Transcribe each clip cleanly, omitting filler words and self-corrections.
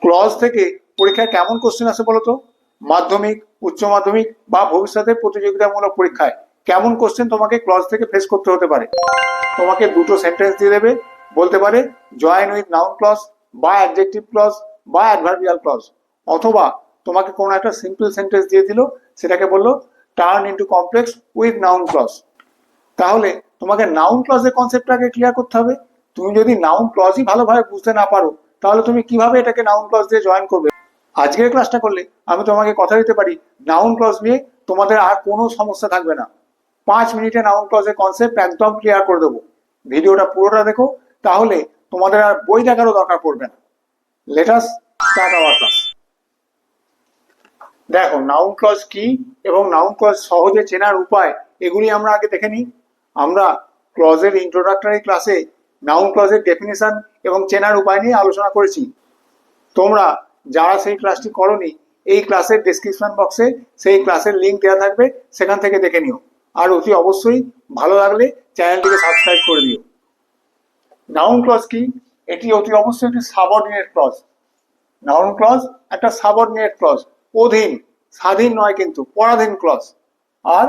Clause থেকে পরীক্ষায় কেমন কোশ্চেন আসে বলতো? মাধ্যমিক, উচ্চ মাধ্যমিক বা ভবিষ্যতে প্রতিযোগিতামূলক পরীক্ষায় কেমন কোশ্চেন তোমাকে ক্লজ থেকে ফেস করতে হতে পারে? তোমাকে দুটো সেন্টেন্স দিয়ে দেবে, বলতে পারে জয়েন উইথ নাউন ক্লজ বা অ্যাডজেক্টিভ ক্লজ বা অ্যাডভার্বিয়াল ক্লজ, অথবা তোমাকে কোনো একটা সিম্পল সেন্টেন্স দিয়ে দিল, সেটাকে বললো turn into complex with noun clause. তাহলে তোমাকে নাউন ক্লজের কনসেপ্টটাকে ক্লিয়ার করতে হবে। তুমি যদি নাউন ক্লজই ভালোভাবে বুঝতে না পারো, তাহলে তুমি কিভাবে এটাকে নাউন ক্লজ দিয়ে জয়েন করবে? আজকের ক্লাসটা করলে আমি তোমাকে কথা দিতে পারি, নাউন ক্লজ নিয়ে তোমাদের আর কোনো সমস্যা থাকবে না। 5 মিনিটে নাউন ক্লজের কনসেপ্ট একদম ক্লিয়ার করে দেবো। ভিডিওটা পুরোটা দেখো, তাহলে তোমাদের আর বই দেখারও দরকার পড়বে না। Let us start our class. দেখো, নাউন ক্লজ কি এবং নাউন ক্লজ সহজে চেনার উপায়, এগুলি আমরা আগে দেখে নিই। আমরা ক্লজের ইন্ট্রোডাক্টরি ক্লাসে নাউন ক্লজের ডেফিনেশন এবং চেনার উপায় নিয়ে আলোচনা করেছি। তোমরা যারা সেই ক্লাসটি করোনি, এই ক্লাসের ডেসক্রিপশন বক্সে সেই ক্লাসের লিঙ্ক দেওয়া থাকবে, সেখান থেকে দেখে নিও। আর অতি অবশ্যই ভালো লাগলে চ্যানেলটিকে সাবস্ক্রাইব করে দিও। নাউন ক্লজ কি? এটি অতি অবশ্যই একটি সাবঅর্ডিনেট ক্লজ। নাউন ক্লজ একটা সাবঅর্ডিনেট ক্লজ, অধীন, স্বাধীন নয় কিন্তু, পরাধীন ক্লজ। আর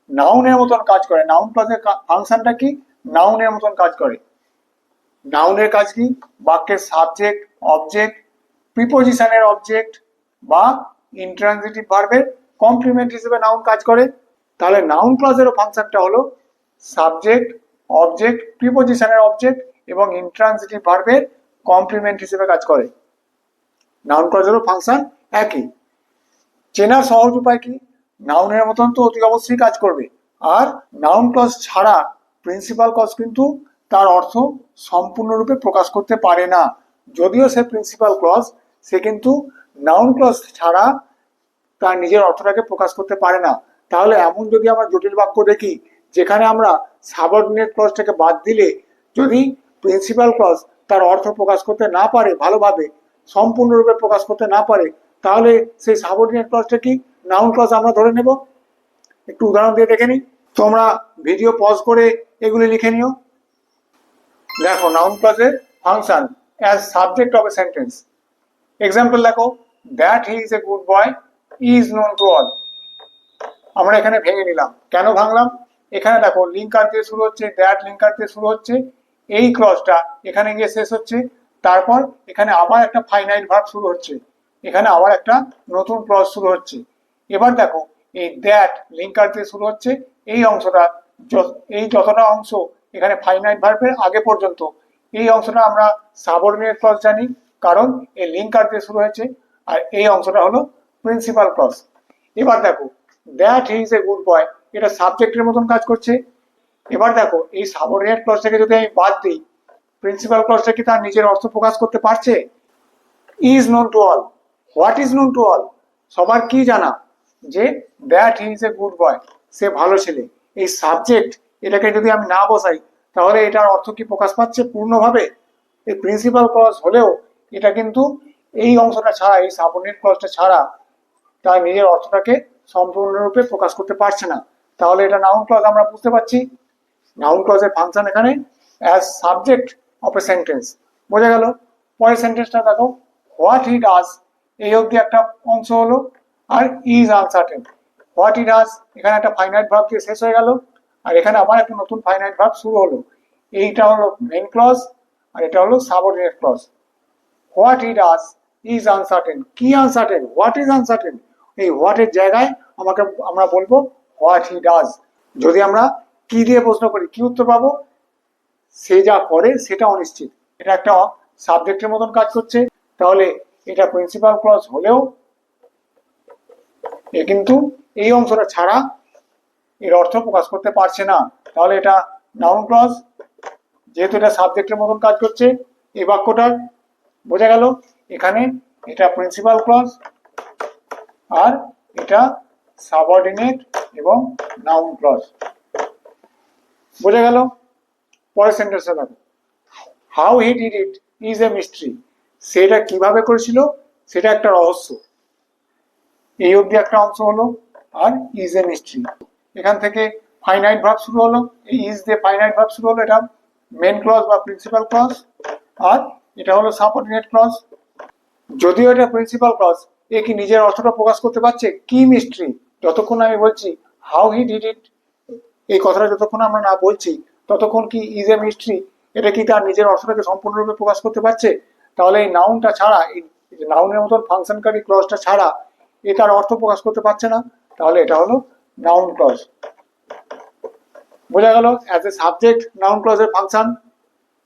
নাউনের মতন কাজ করে। নাউন ক্লজের ফাংশনটা কি? নাউনের মতন কাজ করে। নাউনের কাজ কি? বাক্যের সাবজেক্ট, অবজেক্ট, প্রিপোজিশনের অবজেক্ট বা ইন্ট্রানজিটিভ ভার্বের কমপ্লিমেন্ট হিসেবে নাউন কাজ করে। তাহলে নাউন ক্লজেরও ফাংশনটা হলো সাবজেক্ট, অবজেক্ট, প্রিপোজিশনের অবজেক্ট এবং ইন্ট্রানজিটিভ ভার্বের কমপ্লিমেন্ট হিসেবে কাজ করে। নাউন ক্লজেরও ফাংশন একই। চেনার সহজ উপায় কি? নাউনের মতন তো অতি অবশ্যই কাজ করবে। আর নাউন ক্লজ ছাড়া প্রিন্সিপাল ক্লজ কিন্তু তার অর্থ সম্পূর্ণরূপে প্রকাশ করতে পারে না। যদিও সে প্রিন্সিপাল ক্লজ, সে কিন্তু নাউন ক্লজ ছাড়া তার নিজের অর্থটাকে প্রকাশ করতে পারে না। তাহলে এমন যদি আমরা জটিল বাক্য দেখি যেখানে আমরা সাবঅর্ডিনেট ক্লজটাকে বাদ দিলে যদি প্রিন্সিপাল ক্লজ তার অর্থ প্রকাশ করতে না পারে, ভালোভাবে সম্পূর্ণরূপে প্রকাশ করতে না পারে, তাহলে সেই সাবঅর্ডিনেট ক্লজটা কি? নাউন ক্লজ আমরা ধরে নেব। একটু উদাহরণ দিয়ে দেখে নিই। তোমরা ভিডিও পজ করে এগুলি লিখে নিও। দেখো, নাউন ক্লজের function as subject of a sentence. Example দেখো, that he is a good boy is known to all. আমরা এখানে ভেঙে নিলাম। কেন ভাঙলাম? এখানে দেখো, লিঙ্কার দিয়ে শুরু হচ্ছে, দ্যাট লিঙ্কার দিয়ে শুরু হচ্ছে, এই ক্লজটা এখানে গিয়ে শেষ হচ্ছে, তারপর এখানে আবার একটা ফাইনাইট ভার্ব শুরু হচ্ছে, এখানে আবার একটা নতুন ক্লজ শুরু হচ্ছে। এবার দেখো, এই দ্যাট লিঙ্কার দিয়ে শুরু হচ্ছে, এই অংশটা, এই যতটা অংশ এখানে ফাইনাইট ভার্বের আগে পর্যন্ত, এই অংশটা আমরা সাবঅর্ডিনেট ক্লজ জানি, কারণ এই লিঙ্কার দিয়ে শুরু হয়েছে। আর এই অংশটা হলো প্রিন্সিপাল ক্লজ। এবার দেখো, that he is a good boy, এটা সাবজেক্টের মতন কাজ করছে। এবার দেখো, এই সাবঅর্ডিনেট ক্লজটাকে যদি আমি বাদ দিই, প্রিন্সিপাল ক্লজটা কি তার নিজের অর্থ প্রকাশ করতে পারছে? Is known to all. What is known to all? সবার কি জানা যে that he is a good boy, সে ভালো ছেলে। এই সাবজেক্ট, এটাকে যদি আমি না বসাই, তাহলে এটার অর্থ কি প্রকাশ পাচ্ছে পূর্ণভাবে? এই প্রিন্সিপাল ক্লজ হলেও এটা কিন্তু এই অংশটা ছাড়া, এই সাবঅর্ডিনেট ক্লজটা ছাড়া তার নিজের অর্থটাকে সম্পূর্ণরূপে প্রকাশ করতে পারছে না। তাহলে এটা নাউন ক্লজ আমরা বুঝতে পারছি। নাউন ক্লজের ফাংশন এখানে as subject of a sentence. বোঝা গেল? পরের সেন্টেন্সটা দেখো, হোয়াট হি ডাজ, এই অবধি একটা অংশ হলো। আর is uncertain. What he does, এখানে একটা ফাইনাইট ভার্ব দিয়ে শেষ হয়ে গেল, আর এখানে আবার একটা নতুন ফাইনাইট ভার্ব শুরু হলো। এইটা হলো মেইন ক্লজ আর এটা হলো subordinate clause. What he does is uncertain. কি আনসার্টেন? What is uncertain. এই হোয়াটের জায়গায় আমরা বলবো হোয়াট হি ডাজ। যদি আমরা কি দিয়ে প্রশ্ন করি, কি উত্তর পাবো? সে যা করে সেটা অনিশ্চিত। এটা একটা সাবজেক্টের মতন কাজ করছে। তাহলে এটা প্রিন্সিপাল ক্লজ হলেও এ কিন্তু এই অংশটা ছাড়া এর অর্থ প্রকাশ করতে পারছে না। তাহলে এটা নাউন ক্লজ, যেহেতু এটা সাবজেক্টের মতন কাজ করছে এই বাক্যটার। বোঝা গেল? এখানে এটা প্রিন্সিপাল ক্লজ আর এটা সাবঅর্ডিনেট এবং নাউন ক্লজ। বোঝা গেল? পরের সেন্টেন্সটা দেখো, how he did it is a mystery. সেটা কিভাবে করেছিল সেটা একটা রহস্য। এই অবধি একটা অংশ হলো, আর ইজ এ মিস্ট্রি। এখান থেকে ফাইনাইট ভার্ব শুরু হলো, এই ইজ দিয়ে ফাইনাইট ভার্ব শুরু হলো, এটা মেন ক্লজ বা প্রিন্সিপাল ক্লজ, আর এটা হলো সাবঅর্ডিনেট ক্লজ। যদিও এটা প্রিন্সিপাল ক্লজ, এ কি নিজের অর্থটা প্রকাশ করতে পারছে? কি মিস্ট্রি! যতক্ষণ আমি বলছি হাউ হি ডিড ইট, এই কথাটা যতক্ষণ আমরা না বলছি ততক্ষণ কি ইজ এ মিস্ট্রি, এটা কি তার নিজের অর্থটাকে সম্পূর্ণরূপে প্রকাশ করতে পারছে? তাহলে এই নাউনটা ছাড়া, এই নাউনের মতন ফাংশনকারী ক্লজটা ছাড়া এ তার অর্থ প্রকাশ করতে পারছে না। তাহলে এটা হলো নাউন ক্লজ। বোঝা গেল অ্যাজ এ সাবজেক্ট নাউন ক্লজের ফাংশন।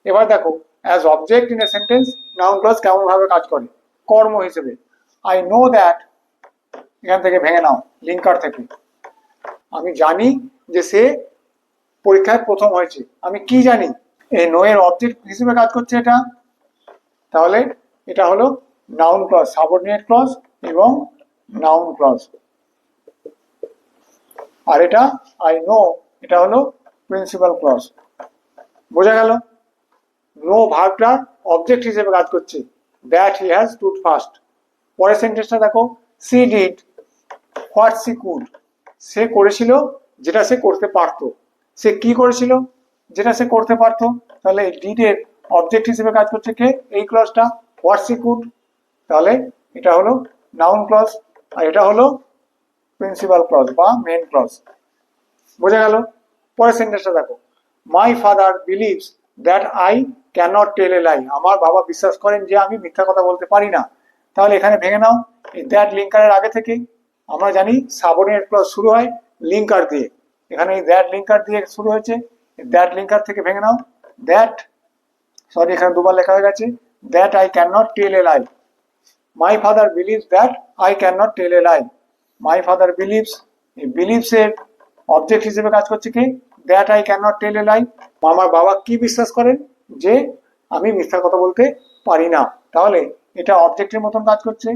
এবার দেখো as object in a sentence noun clause কেমন ভাবে কাজ করে। কর্ম হিসেবে আই নো দ্যাট, এখান থেকে ভেঙে নাও লিঙ্কার থেকে, আমি জানি যে সে পরীক্ষায় প্রথম হয়েছে। আমি কি জানি? এই নো এর অবজেক্ট হিসেবে কাজ করছে এটা। তাহলে এটা হলো নাউন ক্লজ, সাবঅর্ডিনেট ক্লজ এবং নাউন ক্লজ। আর এটা আই নো, এটা হলো প্রিন্সিপাল ক্লজ। বোঝা গেল? নো ভার্বটা অবজেক্ট হিসেবে কাজ করছে, that he has stood first. পরের সেন্টেন্সটা দেখো, she did what she could, সে করেছিল যেটা সে করতে পারতো। সে কি করেছিল? যেটা সে করতে পারতো। তাহলে ডিড এর অবজেক্ট হিসেবে কাজ করছে কে? এই ক্লজটা, হোয়াট সি কুড। তাহলে এটা হলো নাউন ক্লজ আর এটা হলো প্রিন্সিপাল ক্লজ বা মেন ক্লজ। বোঝা গেল? পরের সেন্টেন্সটা দেখো, my father believes that I cannot tell a lie, আমার বাবা বিশ্বাস করেন যে আমি মিথ্যা কথা বলতে পারি না। তাহলে এখানে ভেঙে নাও, এই দ্যাট লিঙ্কারের আগে থেকে আমরা জানি সাবঅর্ডিনেট ক্লজ শুরু হয় লিঙ্কার দিয়ে, এখানে এই দ্যাট লিঙ্কার দিয়ে শুরু হয়েছে, দ্যাট লিঙ্কার থেকে ভেঙে নাও দ্যাট, সরি এখানে দুবার লেখা হয়ে গেছে, that I can not tell a lie. My father believes that I can not tell a lie. My father believes, এই বিলিভস এর অবজেক্ট হিসেবে কাজ করছে কি? That I can not tell a lie. আমার বাবা কি বিশ্বাস করেন? যে আমি মিথ্যা কথা বলতে পারি না। তাহলে এটা অবজেক্টের মতন কাজ করছে,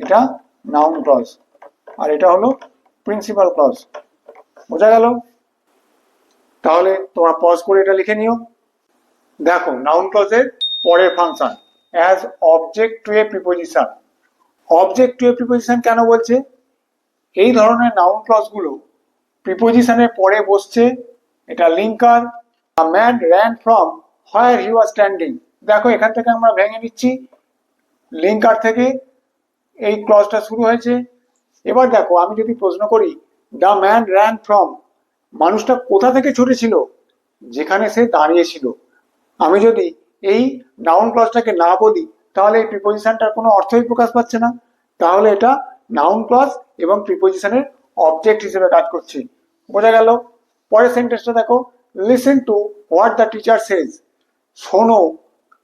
এটা নাউন ক্লজ আর এটা হলো প্রিন্সিপাল ক্লজ। বোঝা গেল? তাহলে তোমরা পজ করে এটা লিখে নিও। দেখো নাউন ক্লজের পরের function, as object two a preposition. Object to a preposition কেন বলছে? এই ধরনের নাউন ক্লজগুলো প্রিপোজিশনের পরে বসছে, এটা linker. A man ran from where he was standing. দেখো এখান থেকে আমরা ভেঙে নিচ্ছি, লিঙ্কার থেকে এই ক্লজটা শুরু হয়েছে। এবার দেখো আমি যদি প্রশ্ন করি দ্য ম্যান র্যান ফ্রম, মানুষটা কোথা থেকে ছুটেছিল? যেখানে সে দাঁড়িয়েছিল। আমি যদি এই নাউন ক্লজটাকে না বলি তাহলে এই প্রিপোজিশনটার কোনো অর্থই প্রকাশ পাচ্ছে না। তাহলে এটা নাউন ক্লজ এবং প্রিপোজিশনের অবজেক্ট হিসেবে কাজ করছে। বোঝা গেল? পরের সেন্টেন্সটা দেখো, listen to what the teacher সেজ। শোনো,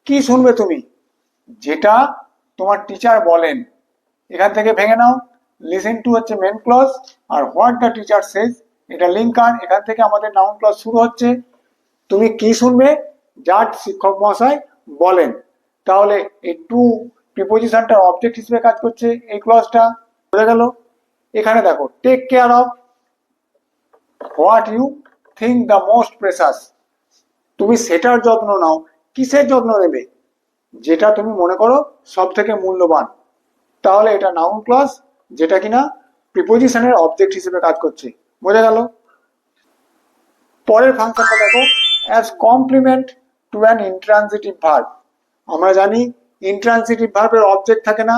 কি শুনবে তুমি? যেটা তোমার টিচার বলেন। এখান থেকে ভেঙে নাও, লিসেন টু হচ্ছে মেন ক্লজ আর হোয়াট দ্য টিচার সেজ এটা লিঙ্কার। এখান থেকে আমাদের নাউন ক্লজ শুরু হচ্ছে। তুমি কি শুনবে? যার শিক্ষক মহাশয় বলেন। তাহলে এই টু প্রিপোজিশনটার অবজেক্ট হিসেবে কাজ করছে এই ক্লজটা। বোঝা গেল? এখানে দেখো, take care of what you think the most precious, তুমি সেটার যত্ন নাও। কিসের যত্ন নেবে? যেটা তুমি মনে করো সব থেকে মূল্যবান। তাহলে এটা নাউন ক্লজ যেটা কিনা প্রিপোজিশনের অবজেক্ট হিসেবে কাজ করছে। বোঝা গেল? পরের ফাংশনটা দেখো, as complement to an intransitive verb. আমরা জানি ইন্ট্রানজিটিভ ভার্বের অবজেক্ট থাকে না,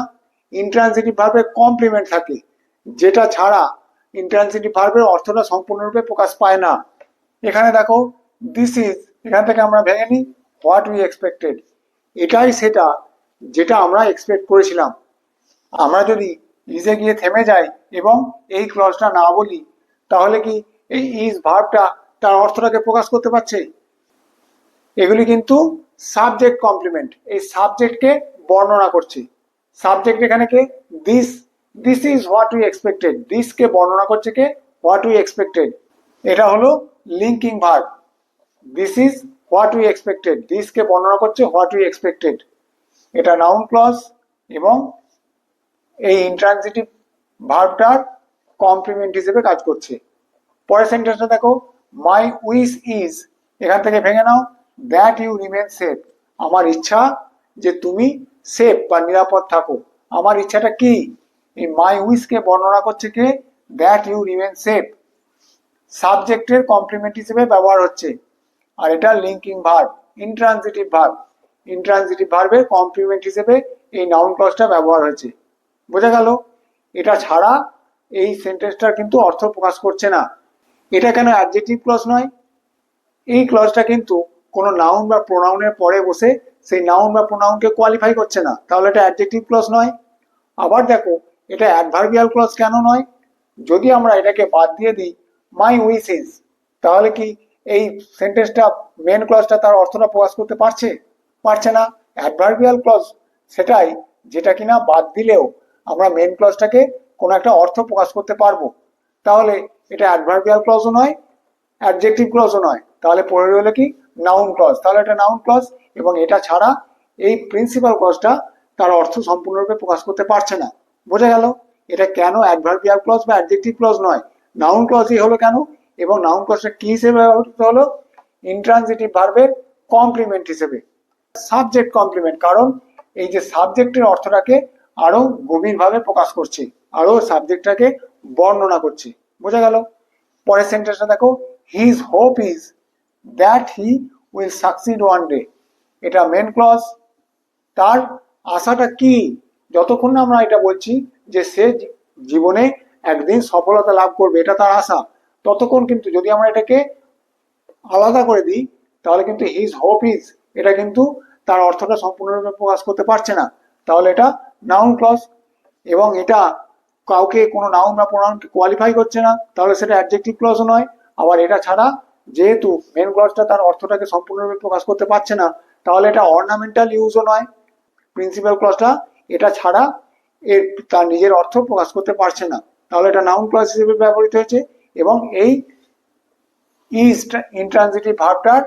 ইন্ট্রানজিটিভ ভার্বের কমপ্লিমেন্ট থাকে, যেটা ছাড়া ইন্ট্রানজিটিভ ভার্বের অর্থটা সম্পূর্ণরূপে প্রকাশ পায় না। এখানে দেখো দিস ইজ, এখান থেকে আমরা ভেঙে নিই হোয়াট উই এক্সপেক্টেড, এটাই সেটা যেটা আমরা এক্সপেক্ট করেছিলাম। আমরা যদি ইজে গিয়ে থেমে যাই এবং এই ক্লজটা না বলি তাহলে কি এই ইজ ভার্বটা তার অর্থটাকে প্রকাশ করতে পারছে? এগুলি কিন্তু সাবজেক্ট কমপ্লিমেন্ট, এই সাবজেক্টকে বর্ণনা করছে। সাবজেক্ট এখানে কে? This, this is what we expected, দিসকে বর্ণনা করছে কে? What we expected. এটা হলো linking verb, this is what we expected, দিসকে বর্ণনা করছে হোয়াট উই এক্সপেক্টেড। এটা নাউন ক্লজ এবং এই ইন্ট্রানজিটিভ ভার্বটার কমপ্লিমেন্ট হিসেবে কাজ করছে। পরের সেন্টেন্সটা দেখো, মাই উইশ ইজ, এখান থেকে ভেঙে নাও দ্যাট ইউ রিমেন সেফ, আমার ইচ্ছা যে তুমি সেফ বা নিরাপদ থাকো। আমার ইচ্ছাটা কি? এই মাই উইশকে বর্ণনা করছে কে? দ্যাট ইউ রিমেন সেফ, সাবজেক্টের কমপ্লিমেন্ট হিসেবে ব্যবহার হচ্ছে। আর এটা linking verb, intransitive verb. Intransitive ভার্বের কমপ্লিমেন্ট হিসেবে এই নাউন ক্লজটা ব্যবহার হয়েছে। বোঝা গেল? এটা ছাড়া এই সেন্টেন্সটার কিন্তু অর্থ প্রকাশ করছে না। এটা কেন অ্যাডজেক্টিভ ক্লজ নয়? এই ক্লজটা কিন্তু কোনো নাউন বা প্রোনাউনের পরে বসে সেই নাউন বা প্রোনাউনকে কোয়ালিফাই করছে না, তাহলে এটা অ্যাডজেক্টিভ ক্লজ নয়। আবার দেখো, এটা অ্যাডভার্বিয়াল ক্লজ কেন নয়? যদি আমরা এটাকে বাদ দিয়ে দিই মাই উইসেস, তাহলে কি এই সেন্টেন্সটা মেন ক্লজটা তার অর্থটা প্রকাশ করতে পারছে? পারছে না। অ্যাডভার্বিয়াল ক্লজ সেটাই যেটা কিনা বাদ দিলেও আমরা মেন ক্লজটাকে কোনো একটা অর্থ প্রকাশ করতে পারবো। তাহলে এটা অ্যাডভার্বিয়াল ক্লজও নয়, অ্যাডজেক্টিভ ক্লজও নয়, তাহলে পড়ে রইল কি? Noun clause. তাহলে এটা নাউন ক্লজ, এবং এটা ছাড়া এই প্রিন্সিপাল ক্লজটা তার অর্থ সম্পূর্ণরূপে প্রকাশ করতে পারছে না। বোঝা গেল? এটা কেন অ্যাডভার্বিয়াল ক্লজ বা অ্যাডজেক্টিভ ক্লজ নয়, নাউন ক্লজই হলো কেন? এবং নাউন ক্লজটা কি হিসেবে ব্যবহৃত হলো? ইন্ট্রানজিটিভ ভার্বের কমপ্লিমেন্ট হিসেবে, সাবজেক্ট কমপ্লিমেন্ট। কারণ এই যে সাবজেক্টের অর্থটাকে আরো গভীরভাবে প্রকাশ করছে, আরো সাবজেক্টটাকে বর্ণনা করছে। বোঝা গেল? পরের সেন্টেন্সটা দেখো, his hope is that he will succeed one day. এটা মেন ক্লজ। তার আশাটা কি? যতক্ষণ না আমরা এটা বলছি যে সে জীবনে একদিন সফলতা লাভ করবে, এটা তার আশা, ততক্ষণ কিন্তু যদি আমরা এটাকে আলাদা করে দিই তাহলে কিন্তু হিজ হোপ ইজ, এটা কিন্তু তার অর্থটা সম্পূর্ণরূপে প্রকাশ করতে পারছে না। তাহলে এটা নাউন ক্লজ, এবং এটা কাউকে কোনো নাউন বা প্রোনাউনকে কোয়ালিফাই করছে না, তাহলে সেটা অ্যাডজেক্টিভ ক্লজও নয়। আবার এটা ছাড়া যেহেতু মেন ক্লজটা তার অর্থটাকে সম্পূর্ণরূপে প্রকাশ করতে পারছে না, তাহলে এটা অর্নামেন্টাল ইউজও নয়। প্রিন্সিপাল ক্লজটা এটা ছাড়া এর তার নিজের অর্থ প্রকাশ করতে পারছে না, তাহলে এটা নাউন ক্লজ হিসেবে ব্যবহৃত হয়েছে। এবং এই ইজ ইন্ট্রানজিটিভ ভার্বটার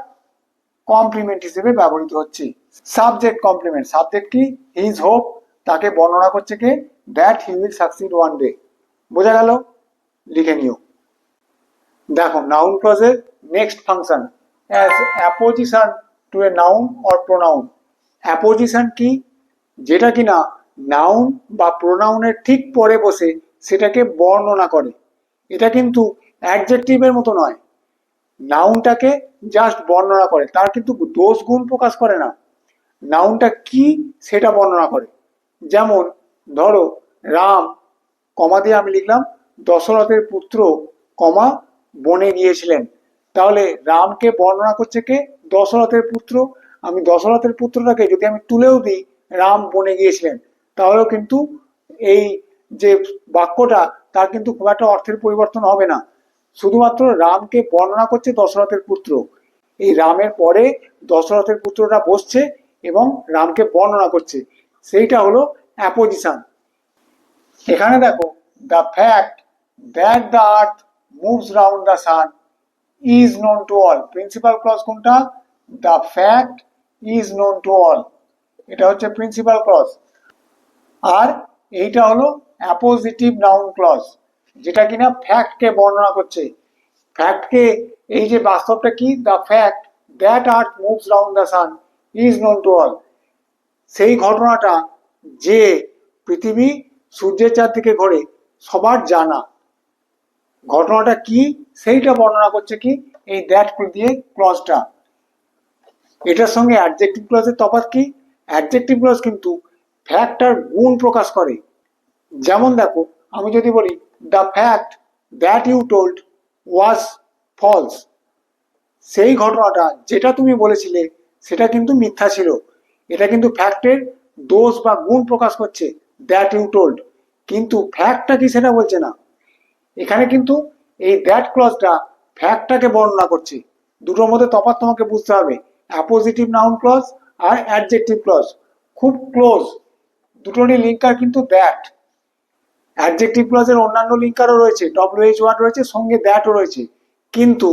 কমপ্লিমেন্ট হিসেবে ব্যবহৃত হচ্ছে। সাবজেক্ট কমপ্লিমেন্ট, সাবজেক্ট কি? হিজ হোপ, তাকে বর্ণনা করছে কে? That he will succeed one day. বোঝা গেল? লিখে নিও। দেখো, নাউন ক্লজের next function, as apposition to a noun or pronoun. Apposition কি? যেটা কিনা নাউন বা প্রোনাউনের ঠিক পরে বসে সেটাকে বর্ণনা করে। এটা কিন্তু অ্যাডজেক্টিভের মতো নয়, নাউনটাকে জাস্ট বর্ণনা করে, তার কিন্তু দোষ গুণ প্রকাশ করে না। নাউনটা কি সেটা বর্ণনা করে। যেমন ধরো, রাম, কমা দিয়ে আমি লিখলাম দশরথের পুত্র, কমা, বনে গিয়েছিলেন। তাহলে রামকে বর্ণনা করছে কে? দশরথের পুত্র। আমি দশরথের পুত্রটাকে যদি আমি তুলেও দিই রাম বনে গিয়েছিলেন, তাহলেও কিন্তু এই যে বাক্যটা তার কিন্তু খুব একটা অর্থের পরিবর্তন হবে না। শুধুমাত্র রামকে বর্ণনা করছে দশরথের পুত্র, এই রামের পরে দশরথের পুত্রটা বসছে এবং রামকে বর্ণনা করছে, সেইটা হলো অ্যাপোজিশন। এখানে দেখো, the fact that the earth moves round the sun is known to all. Principal clause কোনটা? The fact is known to all, এটা হচ্ছে প্রিন্সিপাল ক্লজ। আর এইটা হলো অ্যাপোজিটিভ নাউন ক্লজ, যেটা কিনা ফ্যাক্টকে বর্ণনা করছে। ফ্যাক্টকে, এই যে বাস্তবটা কি? The fact that earth moves round the sun is known to all, সেই ঘটনাটা যে পৃথিবী সূর্যের চারদিকে ঘোরে সবার জানা। ঘটনাটা কি সেইটা বর্ণনা করছে কি? এই দ্যাট দিয়ে ক্লজটা। এটার সঙ্গে অ্যাডজেক্টিভ ক্লজের তফাৎ কি? অ্যাডজেক্টিভ ক্লজ কিন্তু ফ্যাক্টটার গুণ প্রকাশ করে। যেমন দেখো, আমি যদি বলি the fact that you told was false, সেই ঘটনাটা যেটা তুমি বলেছিলে সেটা কিন্তু মিথ্যা ছিল। এটা কিন্তু ফ্যাক্টের দোষ বা গুণ প্রকাশ করছে, দ্যাট ইউ টোল্ড, কিন্তু ফ্যাক্টটা কি সেটা বলছে না। এখানে কিন্তু এই দ্যাট ক্লজটা ফ্যাক্টটাকে বর্ণনা করছে। দুটোর মধ্যে তফাৎ তোমাকে বুঝতে হবে। অ্যাপোজিটিভ নাউন ক্লজ আর অ্যাডজেক্টিভ ক্লজ খুব ক্লোজ, দুটোরই লিঙ্কার কিন্তু দ্যাট। অ্যাডজেক্টিভ ক্লজের অন্যান্য লিঙ্কারও রয়েছে, ডব্লিউএইচ ওয়ার্ড রয়েছে, সঙ্গে দ্যাটও রয়েছে, কিন্তু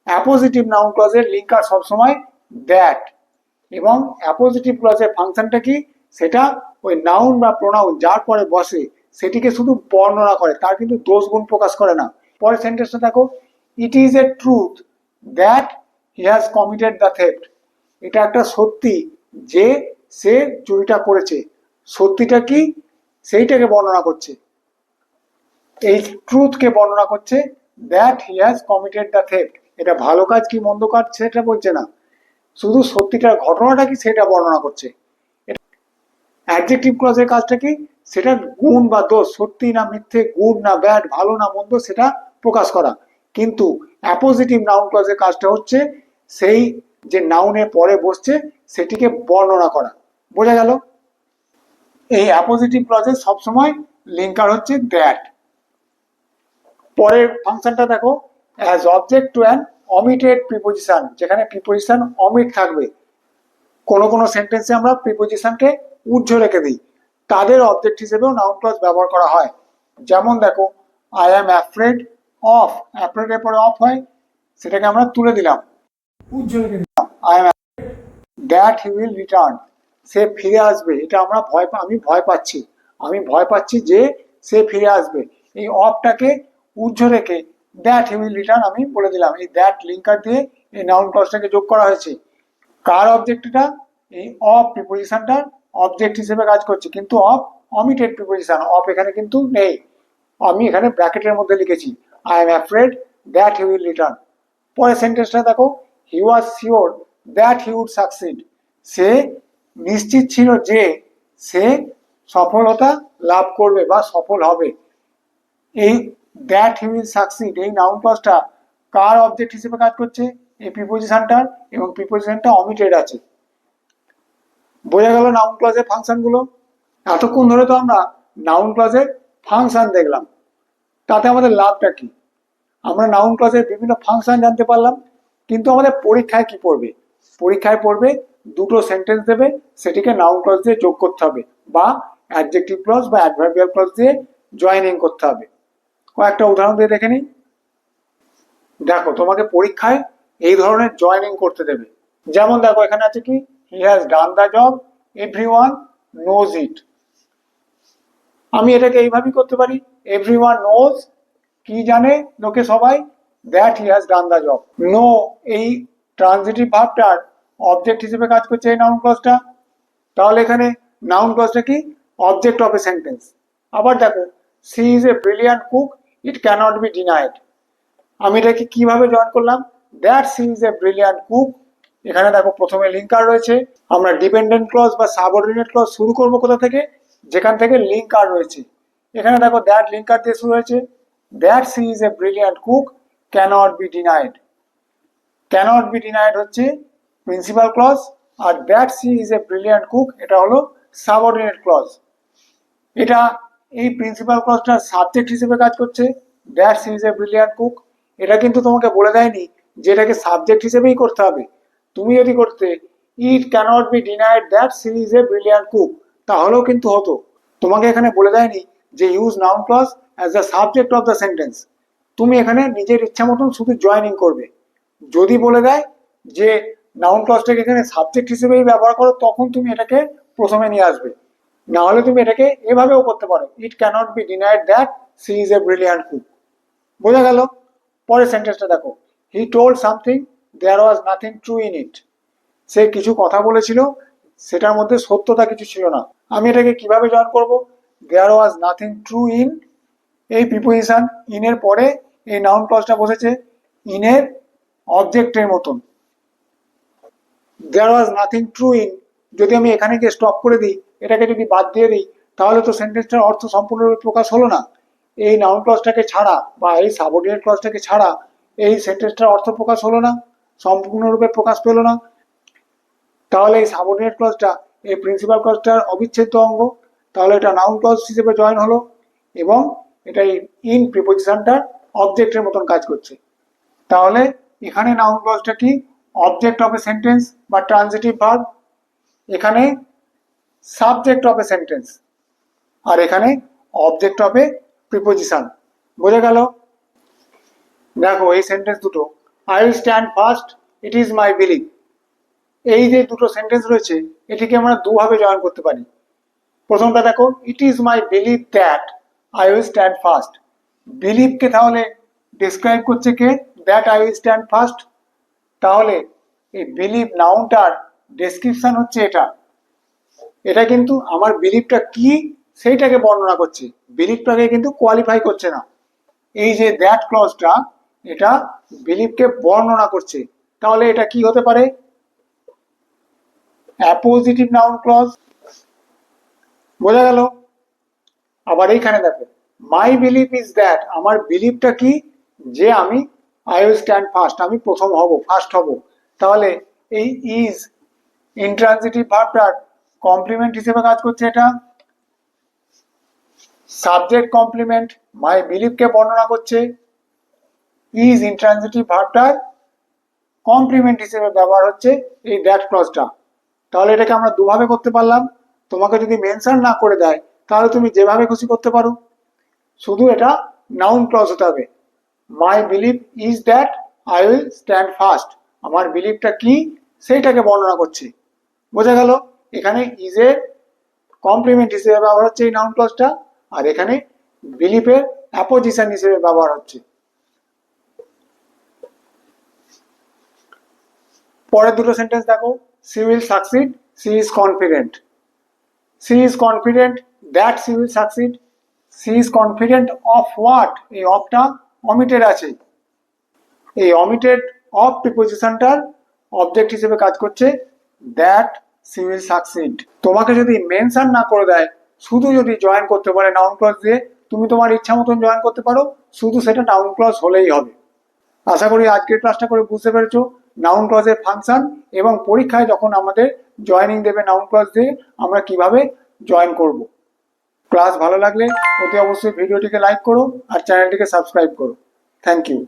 অ্যাপোজিটিভ নাউন ক্লজের লিঙ্কার সবসময় দ্যাট। এবং অ্যাপোজিটিভ ক্লজের ফাংশনটা কি? সেটা ওই নাউন বা প্রোনাউন যার পরে বসে সেটিকে শুধু বর্ণনা করে, তার কিন্তু দোষ গুণ প্রকাশ করে না। পরের সেন্টেন্সটা দেখো, it is a truth that he has committed the theft. এটা একটা সত্যি যে সে চুরিটা করেছে। সত্যিটা কি সেইটাকে বর্ণনা করছে, এই ট্রুথকে বর্ণনা করছে, that he has committed the theft. এটা ভালো কাজ কি মন্দ কাজ সেটা বলছে না, শুধু সত্যিটার ঘটনাটা কি সেটা বর্ণনা করছে। অ্যাডজেক্টিভ ক্লজের কাজটা কি, সেটা গুণ বা দোষ, সত্যি না মিথ্যে, গুড না ব্যাড, ভালো না মন্দ, সেটা প্রকাশ করা। কিন্তু অ্যাপোজিটিভ নাউন ক্লজের কাজটা হচ্ছে সেই যে নাউনের পরে বসছে সেটিকে বর্ণনা করা। বোঝা গেল? এই অ্যাপোজিটিভ ক্লজের সবসময় লিঙ্কার হচ্ছে দ্যাট। পরের ফাংশনটা দেখো, as object to an omitted preposition, যেখানে প্রিপোজিশন অমিট থাকবে। কোনো কোনো সেন্টেন্সে আমরা প্রিপোজিশনকে ঊর্ধ্ব রেখে দিই, তাদের অবজেক্ট হিসেবেও নাউন ক্লজ ব্যবহার করা হয়। যেমন দেখো, I am afraid of, afraid এর পরে অফ হয়, সেটাকে আমরা তুলে দিলাম, ঊর্ধ্ব রেখে দিলাম। I am that he will return, সে ফিরে আসবে, এটা আমরা আমি ভয় পাচ্ছি, আমি ভয় পাচ্ছি যে সে ফিরে আসবে। এই অফটাকে ঊর্ধ্ব রেখে দ্যাট হি উইল রিটার্ন আমি বলে দিলাম। এই দ্যাট লিঙ্কার দিয়ে এই নাউন ক্লজটাকে যোগ করা হয়েছে। কার অবজেক্ট এটা? এই অফ প্রিপোজিশনটার অবজেক্ট হিসেবে কাজ করছে, কিন্তু অফ অমিটেড প্রিপোজিশন, অফ এখানে কিন্তু নেই, আমি এখানে ব্র্যাকেটের মধ্যে লিখেছি I am afraid that he will return. পরের সেন্টেন্সটা দেখো, he was sure that he would succeed, সে নিশ্চিত ছিল যে সে সফলতা লাভ করবে বা সফল হবে। এই দ্যাট হি উইল সাকসিড এই নাউন ক্লজটা কার অবজেক্ট হিসেবে কাজ করছে? এই প্রিপোজিশনটার, এবং প্রিপোজিশনটা অমিটেড আছে। বোঝা গেল নাউন ক্লজের ফাংশনগুলো? এতক্ষণ ধরে তো আমরা নাউন ক্লজের ফাংশন দেখলাম, তাতে আমাদের লাভটা কি? আমরা নাউন ক্লজের বিভিন্ন ফাংশন জানতে পারলাম, কিন্তু আমাদের পরীক্ষায় কি পড়বে? পরীক্ষায় পড়বে দুটো সেন্টেন্স দেবে, সেটিকে নাউন ক্লজ দিয়ে যোগ করতে হবে, বা অ্যাডজেক্টিভ ক্লজ বা অ্যাডভার্বিয়াল ক্লজ দিয়ে জয়েনিং করতে হবে। কয়েকটা উদাহরণ দিয়ে দেখে নিই। দেখো, তোমাকে পরীক্ষায় এই ধরনের জয়েনিং করতে দেবে। যেমন দেখো, এখানে আছে কি, হি has done the job, everyone knows it. আমি এটাকে এইভাবেই করতে পারি, এভরিওয়ান নোজ, কি জানে লোকে সবাই, that he has done the job. No এই ট্রানজিটিভ ভার্বটার অবজেক্ট হিসেবে কাজ করছে এই নাউন ক্লজটা, তাহলে এখানে নাউন ক্লজটা কি? Object of a sentence. আবার দেখো, she is a brilliant cook, it cannot be denied. আমি এটাকে কিভাবে জয়েন করলাম? That she is a brilliant cook. এখানে দেখো প্রথমে লিঙ্কার রয়েছে, আমরা ডিপেন্ডেন্ট ক্লজ বা সাবঅর্ডিনেট ক্লজ শুরু করবো কোথা থেকে? যেখান থেকে লিঙ্কার রয়েছে। এখানে দেখো দ্যাট লিঙ্কার দিয়ে শুরু হয়েছে, that she is a brilliant cook cannot be denied. Cannot be denied হচ্ছে প্রিন্সিপাল ক্লজ, আর that she is a brilliant cook এটা হলো সাবঅর্ডিনেট ক্লজ। এটা এই প্রিন্সিপাল ক্লজটা সাবজেক্ট হিসেবে কাজ করছে, that she is a brilliant cook. এটা কিন্তু তোমাকে বলে দেয়নি যে এটাকে সাবজেক্ট হিসেবেই করতে হবে। তুমি যদি করতে it cannot be denied that she is a brilliant cook, তাহলেও কিন্তু হতো। তোমাকে এখানে বলে দেয়নি যে use noun clause as the subject of the sentence. তুমি এখানে নিজের ইচ্ছা মতন শুধু জয়েনিং করবে। যদি বলে দেয় যে নাউন ক্লজটাকে এখানে সাবজেক্ট হিসেবেই ব্যবহার করো, তখন তুমি এটাকে প্রথমে নিয়ে আসবে। না হলে তুমি এটাকে এভাবেও করতে পারো, it cannot be denied that she is a brilliant cook. বোঝা গেল? পরের সেন্টেন্সটা দেখো, he told something there was nothing true in it. সে কিছু কথা বলেছিল, সেটার মধ্যে সত্যতা কিছু ছিল না। আমি এটাকে কিভাবে জয়েন করব? দেয়ার ওয়াজ নাথিং ট্রু ইন, এই প্রিপোজিশন ইনের পরে এই নাউন ক্লজটা বসেছে ইনের অবজেক্টের মতন। দেয়ার ওয়াজ নাথিং ট্রু ইন, যদি আমি এখানে গিয়ে স্টপ করে দিই, এটাকে যদি বাদ দিয়ে দিই, তাহলে তো সেন্টেন্সটার অর্থ সম্পূর্ণরূপে প্রকাশ হলো না। এই নাউন ক্লজটাকে ছাড়া বা এই সাবঅর্ডিনেট ক্লজটাকে ছাড়া এই সেন্টেন্সটার অর্থ প্রকাশ হলো না, সম্পূর্ণরূপে প্রকাশ পেল না। তাহলে এই সাবঅর্ডিনেট ক্লজটা এই প্রিন্সিপাল ক্লজটার অবিচ্ছেদ্য অঙ্গ, তাহলে এটা নাউন ক্লজ হিসেবে জয়েন হলো, এবং এটা ইন প্রিপোজিশনটার অবজেক্টের মতন কাজ করছে। তাহলে এখানে নাউন ক্লজটা কি? অবজেক্ট অফ এ সেন্টেন্স বা ট্রানজিটিভ ভার্ব, এখানে সাবজেক্ট অফ এ সেন্টেন্স, আর এখানে অবজেক্ট অফ এ প্রিপোজিশন। বোঝা গেল? দেখো এই সেন্টেন্স দুটো, I will stand first, it is my believe. এই যে দুটো সেন্টেন্স রয়েছে, এটিকে আমরা দুভাবে জয়েন করতে পারি। প্রথমটা দেখো, it is my believe that I will stand first. বিলিভকে তাহলে ডিসক্রাইব করছে কে? That I will stand first. তাহলে এই বিলিভ নাউনটার ডেসক্রিপশন হচ্ছে এটা। এটা কিন্তু আমার বিলিভটা কি সেইটাকে বর্ণনা করছে, বিলিভটাকে কিন্তু কোয়ালিফাই করছে না। এই যে দ্যাট ক্লজটা, এটা বিলিভকে বর্ণনা করছে। তাহলে এটা কি হতে পারে? Appositive noun clause. বোঝা গেল? আবার এইখানে দেখো, মাই বিলিভ ইজ দ্যাট, আমার বিলিভটা কি, যে আমি আই উইল স্ট্যান্ড ফার্স্ট, আমি প্রথম হব, ফার্স্ট হব। তাহলে এই ইজ ইন্ট্রানজিটিভ ভার্বটার কমপ্লিমেন্ট হিসেবে কাজ করছে। এটা সাবজেক্ট কমপ্লিমেন্ট মাই বিলিভকে বর্ণনা করছে, ইজ ইন্ট্রানজিটিভ ভার্বটার কমপ্লিমেন্ট হিসেবে ব্যবহার হচ্ছে এই দ্যাট ক্লজটা। তাহলে এটাকে আমরা দুভাবে করতে পারলাম। তোমাকে যদি মেনশন না করে দেয় তাহলে তুমি যেভাবে খুশি করতে পারো, শুধু এটা নাউন ক্লজ হতে হবে। My believe is that I will stand first, আমার বিলিভটা কি সেইটাকে বর্ণনা করছে। বোঝা গেল? এখানে ইজের কমপ্লিমেন্ট হিসেবে ব্যবহার হচ্ছে এই নাউন ক্লজটা, আর এখানে বিলিভের অ্যাপোজিশন হিসেবে ব্যবহার হচ্ছে। পরের দুটো সেন্টেন্স দেখো, she will succeed, she is confident. She is confident that she will succeed, she is confident of what, এই অফটা অমিটেড আছে। এই অমিটেড অফ প্রিপোজিশনটার অবজেক্ট হিসেবে কাজ করছে দ্যাট সি উইল সাকসিড। তোমাকে যদি মেনশন না করে দেয়, শুধু যদি জয়েন করতে পারে নাউন ক্লজ দিয়ে, তুমি তোমার ইচ্ছা মতন জয়েন করতে পারো, শুধু সেটা নাউন ক্লজ হলেই হবে। আশা করি আজকের ক্লাসটা করে বুঝতে পেরেছো নাউন ক্লজের ফাংশন, এবং পরীক্ষায় যখন আমাদের জয়েনিং দেবে নাউন ক্লজ দিয়ে আমরা কিভাবে জয়েন করব। ক্লাস ভালো লাগলে অতি অবশ্যই ভিডিওটিকে লাইক করো আর চ্যানেলটিকে সাবস্ক্রাইব করো। Thank you.